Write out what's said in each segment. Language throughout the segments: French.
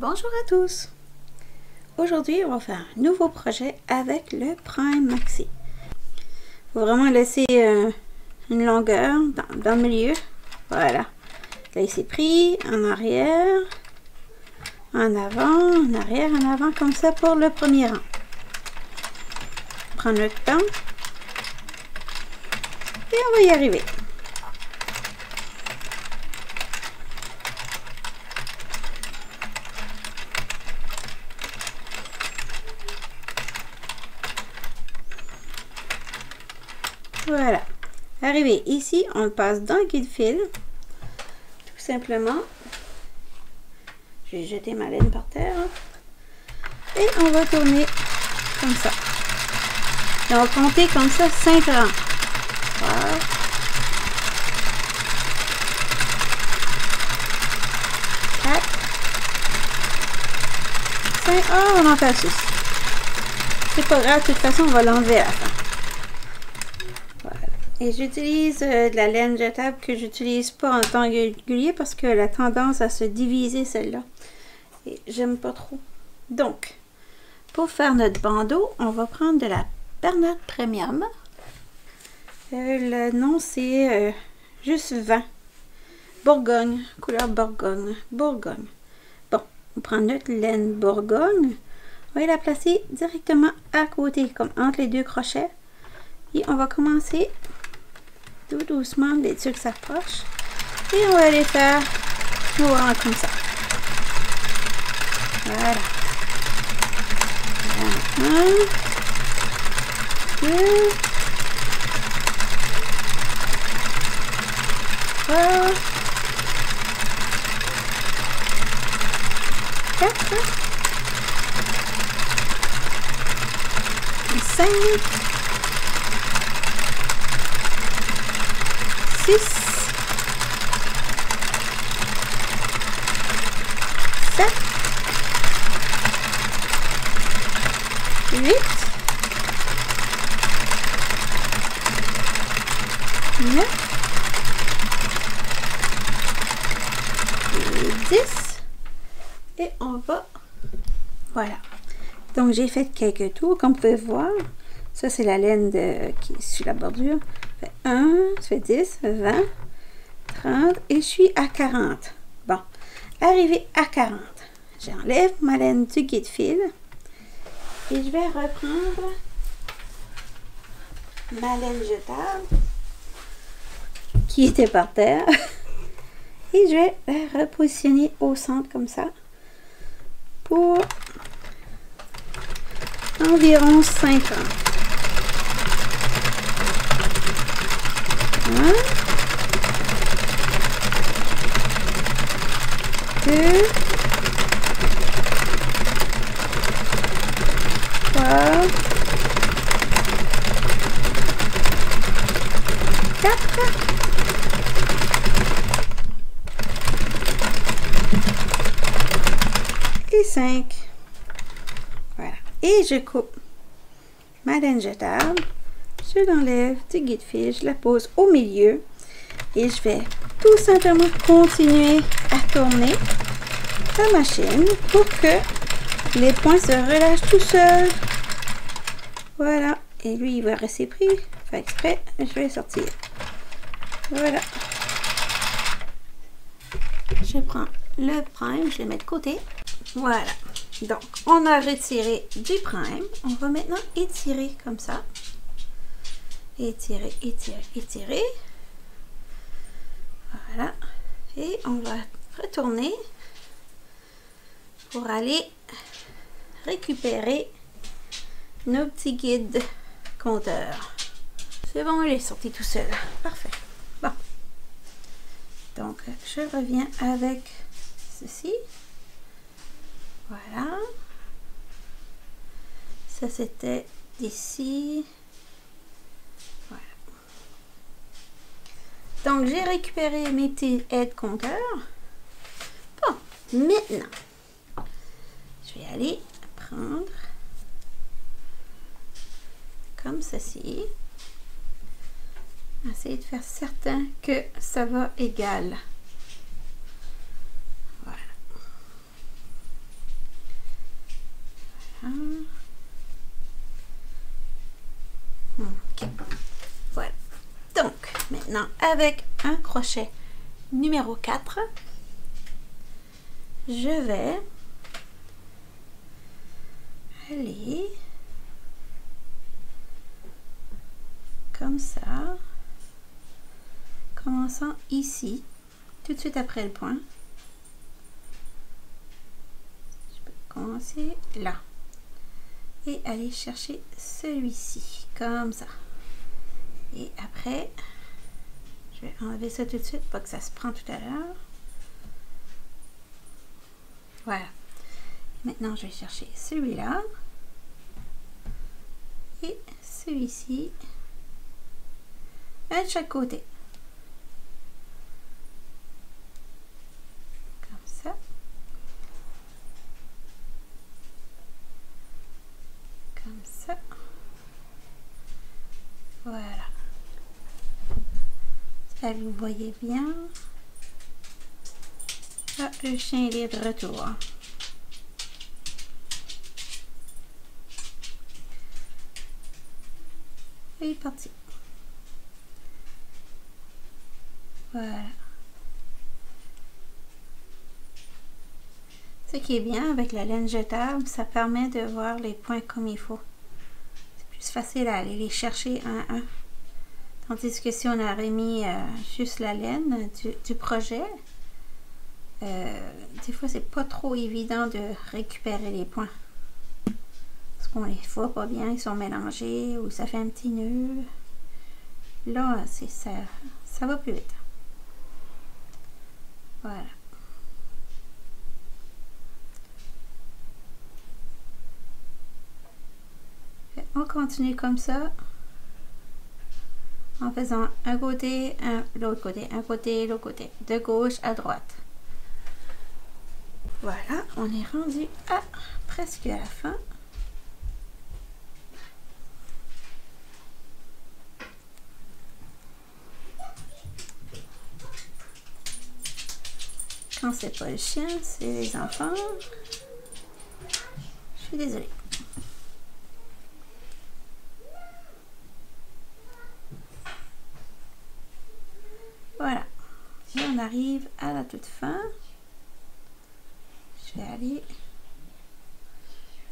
Bonjour à tous! Aujourd'hui, on va faire un nouveau projet avec le Prime Maxi. Il faut vraiment laisser une longueur dans le milieu. Voilà. Là, il s'est pris en arrière, en avant, en arrière, en avant, comme ça pour le premier rang. Prendre notre temps. Et on va y arriver. Voilà. Arrivé ici, on le passe dans le guide-fil. Tout simplement. Je vais jeter ma laine par terre. Et on va tourner comme ça. Et on va compter comme ça 5 rangs. 3, 4, 5. Ah, on en fait 6. C'est pas grave, de toute façon, on va l'enlever à la fin. Et j'utilise de la laine jetable que j'utilise pas en temps régulier parce qu'elle a tendance à se diviser celle-là. Et j'aime pas trop. Donc, pour faire notre bandeau, on va prendre de la Bernard Premium. Le nom c'est juste 20. Bourgogne, couleur Bourgogne. Bourgogne. Bon, on prend notre laine Bourgogne. On va la placer directement à côté, comme entre les deux crochets. Et on va commencer tout doucement, d'être sûr que ça approche. Et on va aller faire nos rangs comme ça. Voilà. 1, 2, 3, 4, 5, 6, 7, 8, 9 et 10. Et on va... Voilà. Donc, j'ai fait quelques tours, comme vous pouvez voir. Ça, c'est la laine qui est sur la bordure. 1, ça fait 10, 20, 30 et je suis à 40. Bon, arrivé à 40, j'enlève ma laine du guide-fil et je vais reprendre ma laine jetable qui était par terre et je vais la repositionner au centre comme ça pour environ 5 ans. 1, 2, 3, 4 et 5. Voilà. Et je coupe ma laine jetable. Je l'enlève du guide-fil, je la pose au milieu et je vais tout simplement continuer à tourner la machine pour que les points se relâchent tout seuls. Voilà. Et lui, il va rester pris. Fait exprès, je vais sortir. Voilà. Je prends le prime, je le mets de côté. Voilà. Donc, on a retiré du prime. On va maintenant étirer comme ça. Étirer, étirer, étirer. Voilà. Et on va retourner pour aller récupérer nos petits guides compteurs. C'est bon, il est sorti tout seul. Parfait. Bon. Donc, je reviens avec ceci. Voilà. Ça, c'était d'ici. Donc, j'ai récupéré mes petits aides compteurs. Bon, maintenant, je vais aller prendre comme ceci. Essayer de faire certain que ça va égal. Voilà. Maintenant, avec un crochet numéro 4, je vais aller comme ça, commençant ici, tout de suite après le point. Je peux commencer là et aller chercher celui-ci, comme ça. Et après, je vais enlever ça tout de suite, pas que ça se prend tout à l'heure. Voilà. Maintenant, je vais chercher celui-là et celui-ci, un de chaque côté. Comme ça. Comme ça. Voilà. Là, vous voyez bien. Ah, le chien il est de retour. Et il est parti. Voilà. Ce qui est bien avec la laine jetable, ça permet de voir les points comme il faut. C'est plus facile à aller les chercher un à un. Tandis que si on aurait mis juste la laine du projet, des fois c'est pas trop évident de récupérer les points. Parce qu'on les voit pas bien, ils sont mélangés ou ça fait un petit nœud. Là, ça va plus vite. Voilà. On continue comme ça, en faisant un côté, l'autre côté, un côté, l'autre côté, de gauche à droite. Voilà, on est rendu à presque à la fin. Quand c'est pas le chien, c'est les enfants. Je suis désolée. Voilà. Et on arrive à la toute fin. Je vais aller...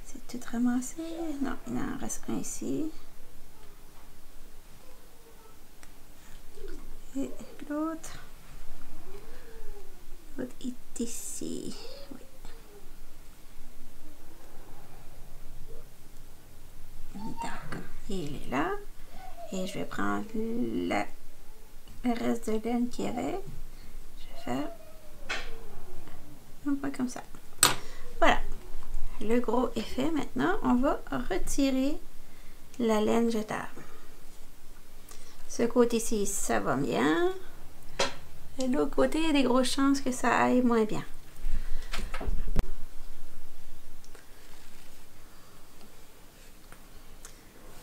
C'est tout ramassé. Non, il en reste un ici. Et l'autre... L'autre est ici. Oui. D'accord. Il est là. Et je vais prendre le reste de laine qu'il y avait. Je vais faire un point comme ça. Voilà. Le gros est fait. Maintenant, on va retirer la laine jetable. Ce côté-ci, ça va bien. Et de l'autre côté, il y a des grosses chances que ça aille moins bien.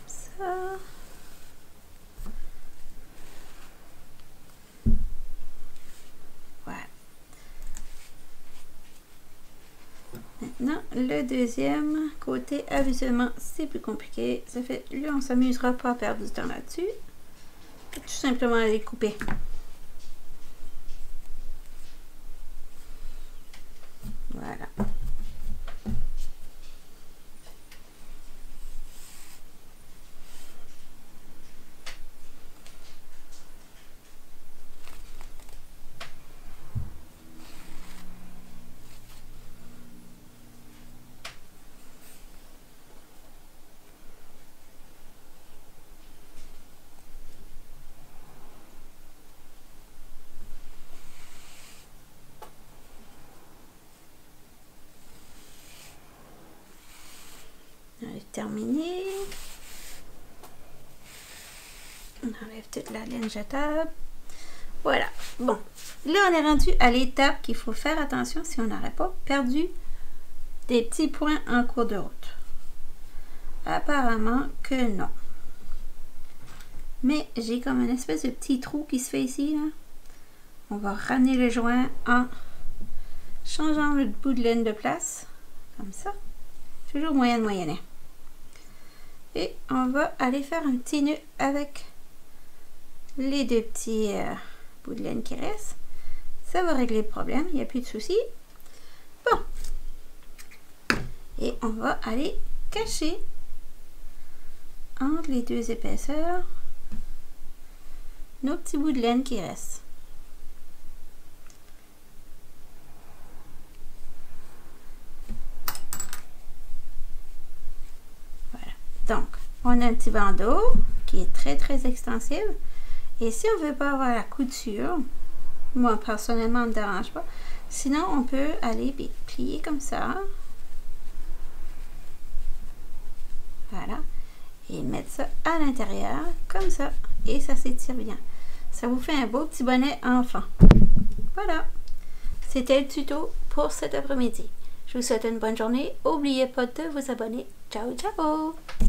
Ça. Voilà. Maintenant, le deuxième côté, habituellement, c'est plus compliqué. Ça fait, là, on s'amusera pas à perdre du temps là-dessus. Tout simplement les couper. Voilà. Terminé. On enlève toute la laine jetable. Voilà. Bon. Là, on est rendu à l'étape qu'il faut faire attention si on n'aurait pas perdu des petits points en cours de route. Apparemment que non. Mais j'ai comme une espèce de petit trou qui se fait ici. Là. On va ramener le joint en changeant le bout de laine de place. Comme ça. Toujours moyen de moyenner. Et on va aller faire un petit nœud avec les deux petits bouts de laine qui restent. Ça va régler le problème, il n'y a plus de soucis. Bon. Et on va aller cacher entre les deux épaisseurs nos petits bouts de laine qui restent. Voilà. Donc, on a un petit bandeau qui est très extensible. Et si on veut pas avoir la couture, moi personnellement, ça ne me dérange pas. Sinon, on peut aller plier comme ça. Voilà. Et mettre ça à l'intérieur, comme ça. Et ça s'étire bien. Ça vous fait un beau petit bonnet enfant. Voilà. C'était le tuto pour cet après-midi. Je vous souhaite une bonne journée. N'oubliez pas de vous abonner. Ciao, ciao!